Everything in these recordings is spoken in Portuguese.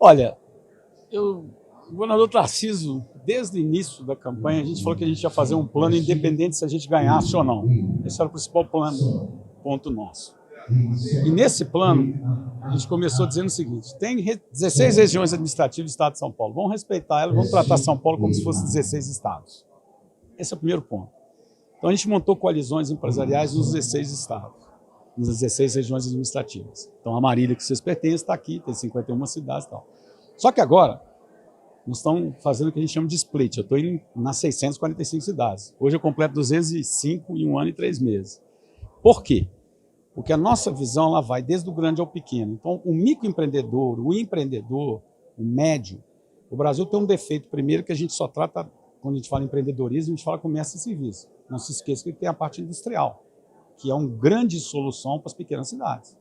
Olha, o governador Tarcísio, desde o início da campanha, a gente falou que a gente ia fazer um plano independente se a gente ganhasse ou não. Esse era o principal ponto nosso. E nesse plano, a gente começou dizendo o seguinte: tem 16 regiões administrativas do estado de São Paulo, vamos respeitar elas, vamos tratar São Paulo como se fosse 16 estados. Esse é o primeiro ponto. Então a gente montou coalizões empresariais nos 16 estados, nas 16 regiões administrativas. Então a Marília, que vocês pertencem, está aqui, tem 51 cidades e tal. Só que agora, nós estamos fazendo o que a gente chama de split. Eu estou indo nas 645 cidades. Hoje eu completo 205 em 1 ano e 3 meses. Por quê? Porque a nossa visão ela vai desde o grande ao pequeno. Então, o microempreendedor, o empreendedor, o médio, o Brasil tem um defeito, primeiro, que a gente só trata, quando a gente fala em empreendedorismo, a gente fala comércio e serviço. Não se esqueça que tem a parte industrial, que é uma grande solução para as pequenas cidades.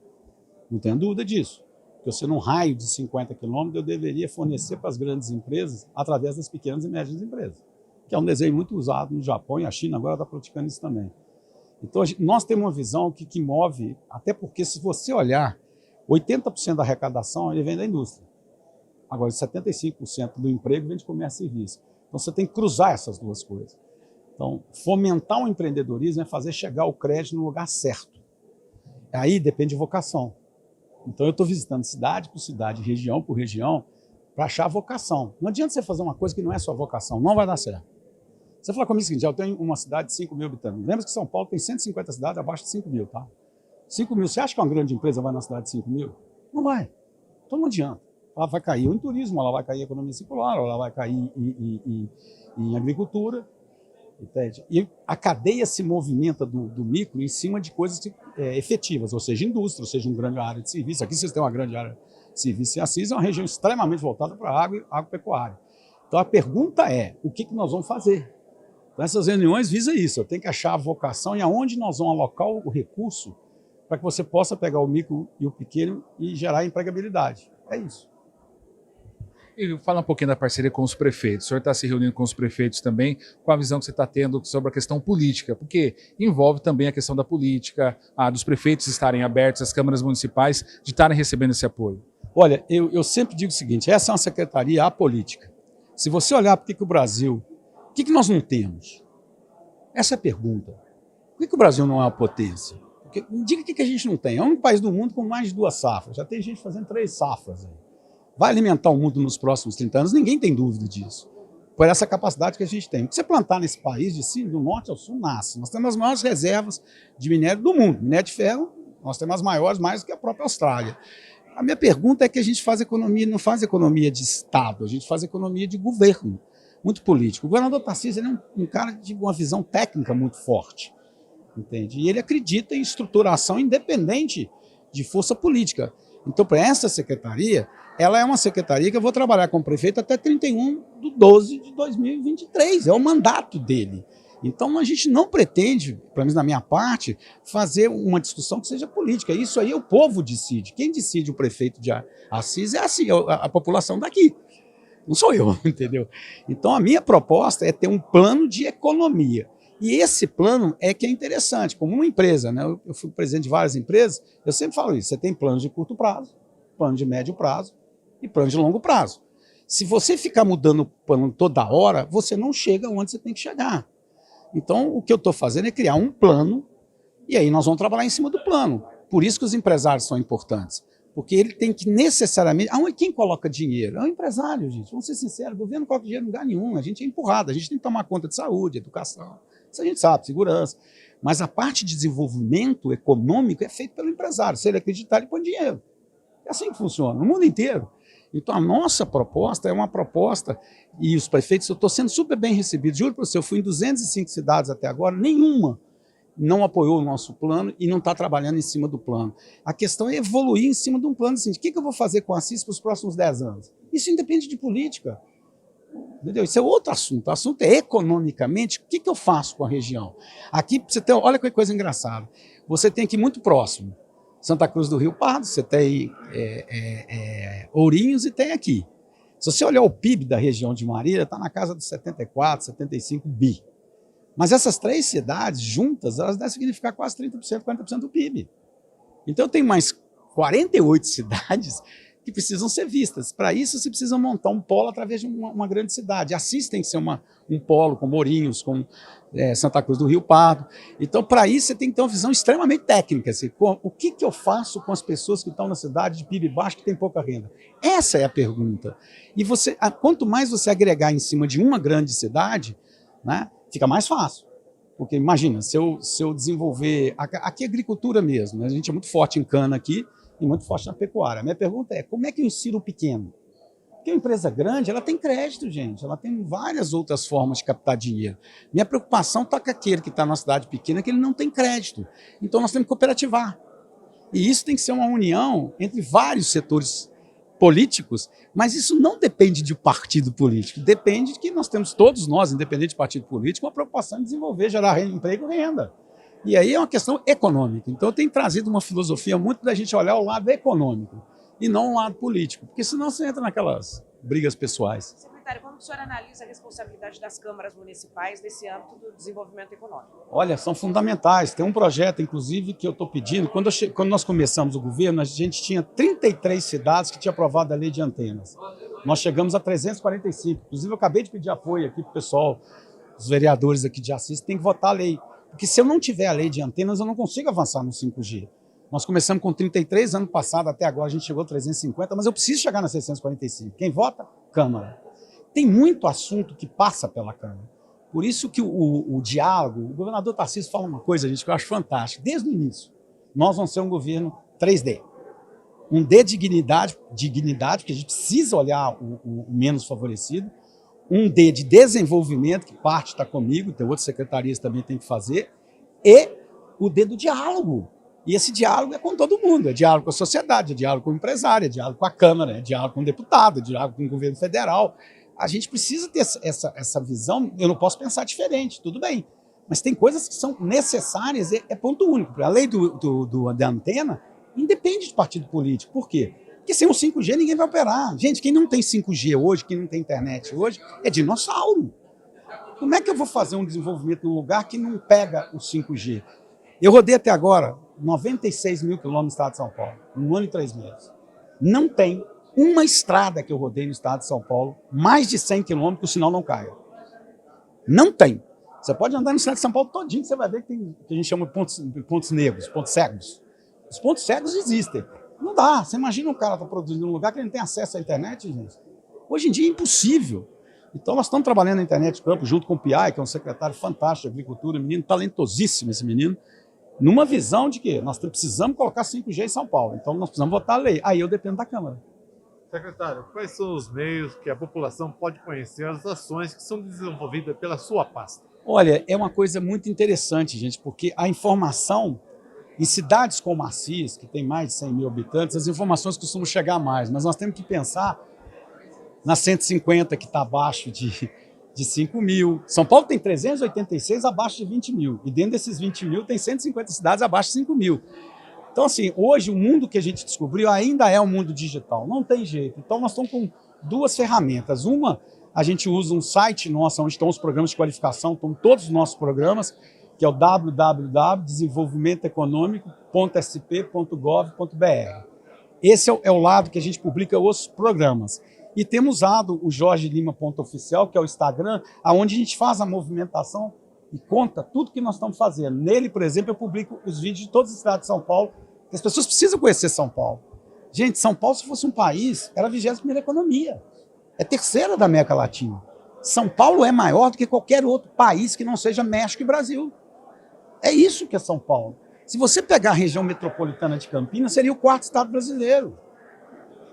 Não tenho dúvida disso. Porque você, num raio de 50 quilômetros, eu deveria fornecer para as grandes empresas através das pequenas e médias empresas, que é um desenho muito usado no Japão e a China agora está praticando isso também. Então, nós temos uma visão que move, até porque se você olhar, 80% da arrecadação ele vem da indústria. Agora, 75% do emprego vem de comércio e serviço. Então, você tem que cruzar essas duas coisas. Então, fomentar o empreendedorismo é fazer chegar o crédito no lugar certo. Aí depende de vocação. Então, eu estou visitando cidade por cidade, região por região, para achar a vocação. Não adianta você fazer uma coisa que não é sua vocação, não vai dar certo. Você fala comigo o seguinte: eu tenho uma cidade de 5 mil habitantes. Lembra que São Paulo tem 150 cidades abaixo de 5 mil, tá? 5 mil, você acha que uma grande empresa vai na cidade de 5 mil? Não vai. Então não adianta. Ela vai cair em turismo, ela vai cair em economia circular, ela vai cair em agricultura. Entende? E a cadeia se movimenta do micro em cima de coisas efetivas, ou seja, indústria, ou seja, uma grande área de serviço. Aqui vocês têm uma grande área de serviço, e Assis é uma região extremamente voltada para a agropecuária. Então a pergunta é: o que nós vamos fazer? Então, essas reuniões visam isso. Eu tenho que achar a vocação e aonde nós vamos alocar o recurso para que você possa pegar o micro e o pequeno e gerar empregabilidade. É isso. E fala um pouquinho da parceria com os prefeitos. O senhor está se reunindo com os prefeitos também, com a visão que você está tendo sobre a questão política, porque envolve também a questão da política, dos prefeitos estarem abertos, as câmaras municipais de estarem recebendo esse apoio. Olha, eu sempre digo o seguinte: essa é uma secretaria apolítica. Se você olhar para o Brasil, o que nós não temos? Essa é a pergunta. Por que o Brasil não é uma potência? Porque, diga o que a gente não tem. É o único país do mundo com mais de 2 safras. Já tem gente fazendo 3 safras. Aí. Vai alimentar o mundo nos próximos 30 anos? Ninguém tem dúvida disso. Por essa capacidade que a gente tem. O que você plantar nesse país, do norte ao sul, nasce. Nós temos as maiores reservas de minério do mundo. Minério de ferro, nós temos as maiores, mais do que a própria Austrália. A minha pergunta é que a gente faz economia, não faz economia de Estado, a gente faz economia de governo. Muito político. O governador Tarcísio ele é um cara de uma visão técnica muito forte, entende? E ele acredita em estruturação independente de força política. Então, para essa secretaria, ela é uma secretaria que eu vou trabalhar com o prefeito até 31/12/2023, é o mandato dele. Então, a gente não pretende, pelo menos na minha parte, fazer uma discussão que seja política. Isso aí o povo decide. Quem decide o prefeito de Assis é a população daqui. Não sou eu, entendeu? Então, a minha proposta é ter um plano de economia. E esse plano é que é interessante. Como uma empresa, né? Eu fui presidente de várias empresas, eu sempre falo isso: você tem plano de curto prazo, plano de médio prazo e plano de longo prazo. Se você ficar mudando o plano toda hora, você não chega onde você tem que chegar. Então, o que eu estou fazendo é criar um plano e aí nós vamos trabalhar em cima do plano. Por isso que os empresários são importantes. Porque ele tem que necessariamente... Quem coloca dinheiro? É o empresário, gente. Vamos ser sinceros, o governo não coloca dinheiro em lugar nenhum. A gente é empurrado, a gente tem que tomar conta de saúde, educação. Isso a gente sabe, segurança. Mas a parte de desenvolvimento econômico é feita pelo empresário. Se ele acreditar, ele põe dinheiro. É assim que funciona, no mundo inteiro. Então a nossa proposta é uma proposta, e os prefeitos, eu estou sendo super bem recebido. Juro para você, eu fui em 205 cidades até agora, nenhuma não apoiou o nosso plano e não está trabalhando em cima do plano. A questão é evoluir em cima de um plano assim: o que eu vou fazer com a Assis para os próximos 10 anos? Isso independe de política. Entendeu? Isso é outro assunto. O assunto é economicamente, o que eu faço com a região? Aqui, você tem, olha que coisa engraçada. Você tem aqui muito próximo Santa Cruz do Rio Pardo, você tem Ourinhos e tem aqui. Se você olhar o PIB da região de Marília, está na casa dos 74, 75 bi. Mas essas 3 cidades juntas, elas devem significar quase 30%, 40% do PIB. Então eu tenho mais 48 cidades que precisam ser vistas. Para isso, você precisa montar um polo através de uma grande cidade. Assis tem que ser um polo com Ourinhos, com Santa Cruz do Rio Pardo. Então, para isso, você tem que ter uma visão extremamente técnica. Assim, o que eu faço com as pessoas que estão na cidade de PIB baixo, que tem pouca renda? Essa é a pergunta. E quanto mais você agregar em cima de uma grande cidade, né, fica mais fácil. Porque imagina, se eu desenvolver... Aqui é agricultura mesmo, né? A gente é muito forte em cana aqui e muito forte na pecuária. A minha pergunta é, como é que eu insiro o pequeno? Porque a empresa grande, ela tem crédito, gente. Ela tem várias outras formas de captar dinheiro. Minha preocupação está com aquele que está na cidade pequena, que ele não tem crédito. Então nós temos que cooperativar. E isso tem que ser uma união entre vários setores políticos, mas isso não depende de partido político, depende de que nós temos, todos nós, independente de partido político, uma preocupação em desenvolver, gerar emprego e renda. E aí é uma questão econômica. Então eu tenho trazido uma filosofia muito da gente olhar o lado econômico e não o lado político, porque senão você entra naquelas brigas pessoais. Secretário, como o senhor analisa a responsabilidade das câmaras municipais nesse âmbito do desenvolvimento econômico? Olha, são fundamentais. Tem um projeto, inclusive, que eu estou pedindo. Quando nós começamos o governo, a gente tinha 33 cidades que tinham aprovado a lei de antenas. Nós chegamos a 345. Inclusive, eu acabei de pedir apoio aqui para o pessoal, os vereadores aqui de Assis, tem que votar a lei. Porque se eu não tiver a lei de antenas, eu não consigo avançar no 5G. Nós começamos com 33, ano passado, até agora a gente chegou a 350, mas eu preciso chegar nas 645. Quem vota? Câmara. Tem muito assunto que passa pela Câmara. Por isso que o diálogo, o governador Tarcísio fala uma coisa, gente, que eu acho fantástica. Desde o início, nós vamos ser um governo 3D. Um D de dignidade, porque a gente precisa olhar o menos favorecido. Um D de desenvolvimento, que parte está comigo, tem outras secretarias também tem que fazer. E o D do diálogo. E esse diálogo é com todo mundo. É diálogo com a sociedade, é diálogo com o empresário, é diálogo com a Câmara, é diálogo com o deputado, é diálogo com o governo federal. A gente precisa ter essa visão. Eu não posso pensar diferente, tudo bem. Mas tem coisas que são necessárias, é ponto único. A lei da antena independe de partido político. Por quê? Porque sem o 5G ninguém vai operar. Gente, quem não tem 5G hoje, quem não tem internet hoje, é dinossauro. Como é que eu vou fazer um desenvolvimento num lugar que não pega o 5G? Eu rodei até agora 96 mil quilômetros no estado de São Paulo, em 1 ano e 3 meses. Não tem uma estrada que eu rodei no estado de São Paulo, mais de 100 quilômetros, que o sinal não caia. Não tem. Você pode andar no estado de São Paulo todinho, que você vai ver que tem que a gente chama de pontos negros, pontos cegos. Os pontos cegos existem. Não dá. Você imagina um cara está produzindo num lugar que ele não tem acesso à internet, gente? Hoje em dia é impossível. Então nós estamos trabalhando na internet de campo, junto com o PIAI, que é um secretário fantástico de agricultura, menino talentosíssimo esse menino, numa visão de que nós precisamos colocar 5G em São Paulo. Então nós precisamos votar a lei. Aí eu dependo da Câmara. Secretário, quais são os meios que a população pode conhecer as ações que são desenvolvidas pela sua pasta? Olha, é uma coisa muito interessante, gente, porque a informação, em cidades como Assis, que tem mais de 100 mil habitantes, as informações costumam chegar mais, mas nós temos que pensar na 150, que está abaixo de 5 mil. São Paulo tem 386 abaixo de 20 mil, e dentro desses 20 mil tem 150 cidades abaixo de 5 mil. Então, assim, hoje o mundo que a gente descobriu ainda é um mundo digital, não tem jeito. Então, nós estamos com duas ferramentas. Uma, a gente usa um site nosso, onde estão os programas de qualificação, estão todos os nossos programas, que é o www.desenvolvimentoeconômico.sp.gov.br. Esse é o lado que a gente publica os programas. E temos usado o Jorge Lima Oficial, que é o Instagram, onde a gente faz a movimentação e conta tudo que nós estamos fazendo. Nele, por exemplo, eu publico os vídeos de todas as cidades de São Paulo. As pessoas precisam conhecer São Paulo. Gente, São Paulo, se fosse um país, era a 21ª economia. É terceira da América Latina. São Paulo é maior do que qualquer outro país que não seja México e Brasil. É isso que é São Paulo. Se você pegar a região metropolitana de Campinas, seria o 4º estado brasileiro.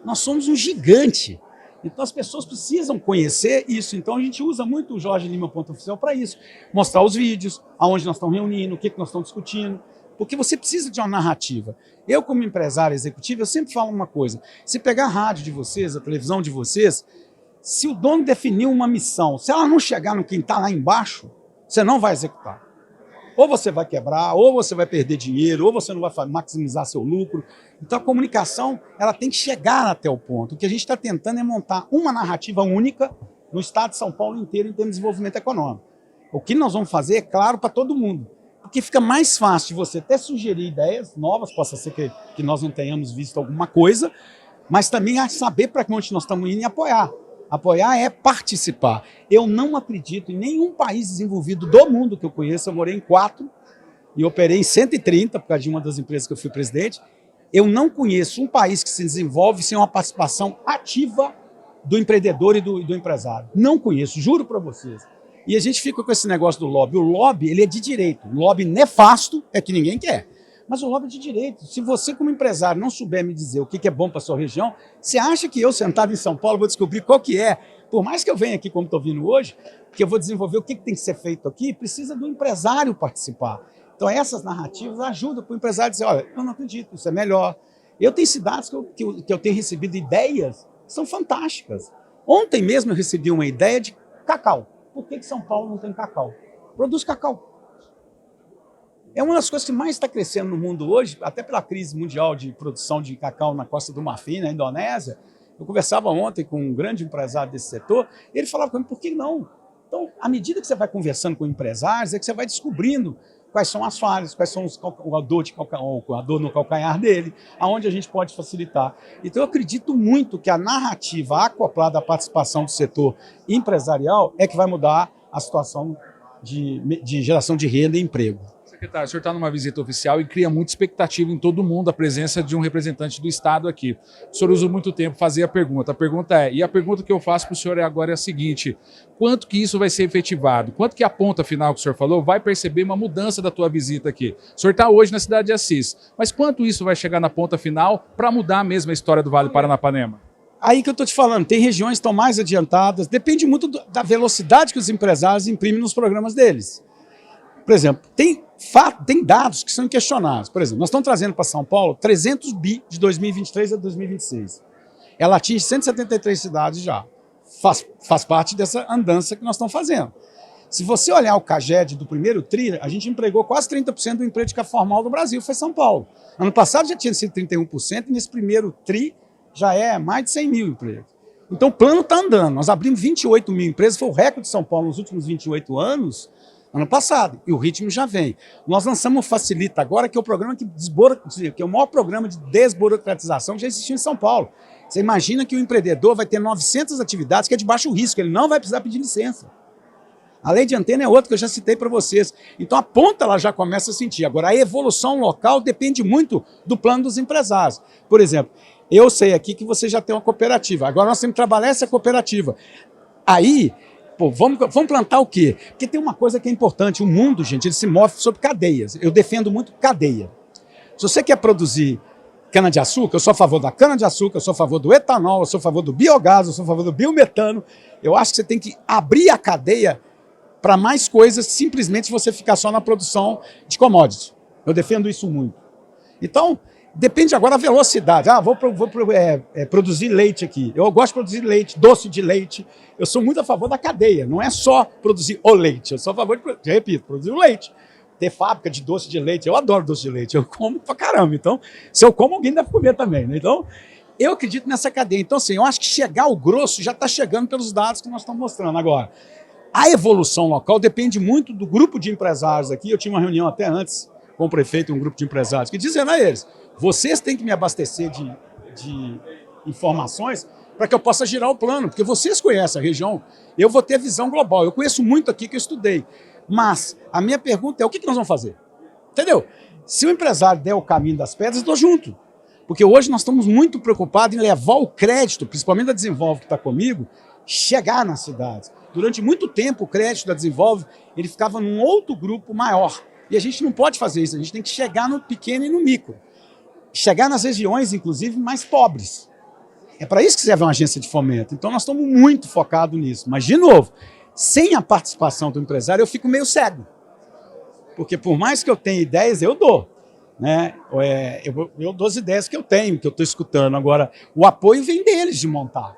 Nós somos um gigante. Então as pessoas precisam conhecer isso. Então a gente usa muito o Jorge Lima Oficial para isso. Mostrar os vídeos, aonde nós estamos reunindo, o que nós estamos discutindo. Porque você precisa de uma narrativa. Eu, como empresário executivo, eu sempre falo uma coisa. Se pegar a rádio de vocês, a televisão de vocês, se o dono definiu uma missão, se ela não chegar no quem está lá embaixo, você não vai executar. Ou você vai quebrar, ou você vai perder dinheiro, ou você não vai maximizar seu lucro. Então a comunicação, ela tem que chegar até o ponto. O que a gente está tentando é montar uma narrativa única no estado de São Paulo inteiro em termos de desenvolvimento econômico. O que nós vamos fazer é claro para todo mundo. Porque fica mais fácil de você até sugerir ideias novas, possa ser que nós não tenhamos visto alguma coisa, mas também a saber para onde nós estamos indo e apoiar. Apoiar é participar. Eu não acredito em nenhum país desenvolvido do mundo que eu conheço, eu morei em 4 e operei em 130, por causa de uma das empresas que eu fui presidente. Eu não conheço um país que se desenvolve sem uma participação ativa do empreendedor e do empresário. Não conheço, juro para vocês. E a gente fica com esse negócio do lobby. O lobby, ele é de direito. O lobby nefasto é que ninguém quer. Mas o lobby é de direito. Se você, como empresário, não souber me dizer o que é bom para a sua região, você acha que eu, sentado em São Paulo, vou descobrir qual que é? Por mais que eu venha aqui, como estou vindo hoje, que eu vou desenvolver o que tem que ser feito aqui, precisa do empresário participar. Então, essas narrativas ajudam para o empresário dizer, olha, eu não acredito, isso é melhor. Eu tenho cidades que eu tenho recebido ideias que são fantásticas. Ontem mesmo eu recebi uma ideia de cacau. Por que São Paulo não tem cacau? Produz cacau. É uma das coisas que mais está crescendo no mundo hoje, até pela crise mundial de produção de cacau na Costa do Marfim, na Indonésia. Eu conversava ontem com um grande empresário desse setor, e ele falava comigo, por que não? Então, à medida que você vai conversando com empresários, é que você vai descobrindo quais são as falhas, quais são a dor no calcanhar dele, aonde a gente pode facilitar. Então, eu acredito muito que a narrativa acoplada à participação do setor empresarial é que vai mudar a situação de geração de renda e emprego. Secretário, o senhor está numa visita oficial e cria muita expectativa em todo mundo a presença de um representante do Estado aqui. O senhor usa muito tempo para fazer a pergunta. A pergunta é, e a pergunta que eu faço para o senhor agora é a seguinte, quanto que isso vai ser efetivado? Quanto que a ponta final que o senhor falou vai perceber uma mudança da tua visita aqui? O senhor está hoje na cidade de Assis, mas quanto isso vai chegar na ponta final para mudar mesmo a história do Vale Paranapanema? Aí que eu estou te falando, tem regiões que estão mais adiantadas, depende muito da velocidade que os empresários imprimem nos programas deles. Por exemplo, tem dados que são inquestionáveis. Por exemplo, nós estamos trazendo para São Paulo 300 bi de 2023 a 2026. Ela atinge 173 cidades já. Faz parte dessa andança que nós estamos fazendo. Se você olhar o CAGED do primeiro TRI, a gente empregou quase 30% do emprego formal do Brasil, foi São Paulo. Ano passado já tinha sido 31%, e nesse primeiro TRI já é mais de 100 mil empregos. Então o plano está andando. Nós abrimos 28 mil empresas, foi o recorde de São Paulo nos últimos 28 anos, ano passado, e o ritmo já vem. Nós lançamos o Facilita agora, que é o programa que é o maior programa de desburocratização que já existiu em São Paulo. Você imagina que o empreendedor vai ter 900 atividades que é de baixo risco, ele não vai precisar pedir licença. A lei de antena é outra que eu já citei para vocês. Então a ponta ela já começa a sentir. Agora a evolução local depende muito do plano dos empresários. Por exemplo, eu sei aqui que você já tem uma cooperativa, agora nós temos que trabalhar essa cooperativa. Aí, pô, vamos plantar o quê? Porque tem uma coisa que é importante, o mundo, gente, ele se move sobre cadeias. Eu defendo muito cadeia. Se você quer produzir cana-de-açúcar, eu sou a favor da cana-de-açúcar, eu sou a favor do etanol, eu sou a favor do biogás, eu sou a favor do biometano. Eu acho que você tem que abrir a cadeia para mais coisas, simplesmente você ficar só na produção de commodities. Eu defendo isso muito. Então, depende agora da velocidade. Vou produzir leite aqui. Eu gosto de produzir leite, doce de leite. Eu sou muito a favor da cadeia. Não é só produzir o leite. Eu sou a favor de, repito, produzir o leite. Ter fábrica de doce de leite. Eu adoro doce de leite. Eu como pra caramba. Então, se eu como, alguém deve comer também, né? Então, eu acredito nessa cadeia. Então, assim, eu acho que chegar ao grosso já está chegando pelos dados que nós estamos mostrando agora. A evolução local depende muito do grupo de empresários aqui. Eu tinha uma reunião até antes com o prefeito, um grupo de empresários, que dizendo a eles, vocês têm que me abastecer de informações para que eu possa girar o plano, porque vocês conhecem a região, eu vou ter visão global. Eu conheço muito aqui que eu estudei, mas a minha pergunta é, o que nós vamos fazer? Entendeu? Se o empresário der o caminho das pedras, eu estou junto. Porque hoje nós estamos muito preocupados em levar o crédito, principalmente da Desenvolve que está comigo, chegar nas cidades. Durante muito tempo, o crédito da Desenvolve, ele ficava num outro grupo maior. E a gente não pode fazer isso, a gente tem que chegar no pequeno e no micro. Chegar nas regiões, inclusive, mais pobres. É para isso que serve uma agência de fomento. Então, nós estamos muito focados nisso. Mas, de novo, sem a participação do empresário, eu fico meio cego. Porque, por mais que eu tenha ideias, eu dou. Né? Eu dou as ideias que eu tenho, que eu estou escutando. Agora, o apoio vem deles de montar.